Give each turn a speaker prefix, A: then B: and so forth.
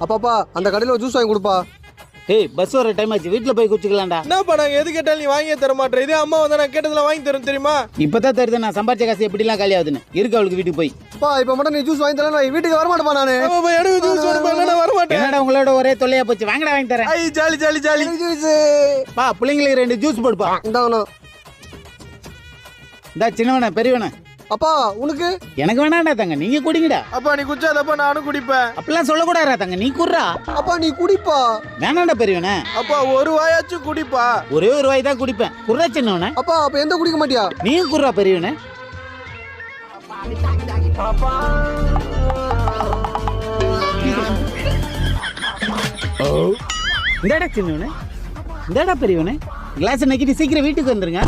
A: அப்பாப்பா அந்த கடையில் ஒரு ஜூஸ் வாங்கி கொடுப்பா.
B: ஏய் பஸ் வர டைம் ஆச்சு, வீட்டில் போய் குடிச்சுக்கலாம்டா.
C: என்னப்பா நாங்கள் எது கேட்டாலும் நீ வாங்கியே தர மாட்டேன். இதே அம்மா வந்து நான் கேட்டதெல்லாம் வாங்கி தரேன் தெரியுமா?
B: இப்பதான் தெரியுது நான் சம்பாரிச்ச காசு எப்படிலாம் காலி ஆகுதுன்னு. இருக்கு அவளுக்கு வீட்டுக்கு போய்.
A: அப்பா இப்போ மட்டும் நீ ஜூஸ் வாங்கி தரேன், நான் வீட்டுக்கு வரமாட்டேப்பா நானு.
C: எனக்கு ஜூஸ் வர மாட்டேன்.
B: என்னடா உங்களோட ஒரே தொல்லையா போச்சு, வாங்கடா வாங்கி தரேன்.
C: ஐ ஜாலி ஜாலி ஜாலி.
A: ஜூஸ்
B: பா பிள்ளைங்களுக்கு 2 ஜூஸ் போடுப்பா.
A: இந்தாங்கண்ணா.
B: இந்தா சின்னவன பெரியவன.
A: அப்பா உனக்கு?
B: எனக்கு வேணாண்டா தங்க, நீங்க குடிங்கடா.
C: அப்பா நீ குச்சாதப்பா நானும் குடிப்பேன்.
B: அப்படிலாம் சொல்லக்கூடாதா தங்க, நீ குடுறா.
A: அப்பா நீ குடிப்பா.
B: வேணாண்டா பெரியவன.
C: அப்பா ஒரு வாயாச்சும் குடிப்பா.
B: ஒரே ஒரு வாய் தான் குடிப்பேன். குடுறா சின்னவன.
A: அப்பா அப்ப எந்த குடிக்க மாட்டியா?
B: நீயும் குடுறா பெரியவன. இந்தாடா சின்னவன, இந்தாடா பெரியவன. கிளாஸ் நக்கிட்டு சீக்கிரம் வீட்டுக்கு வந்துருங்க.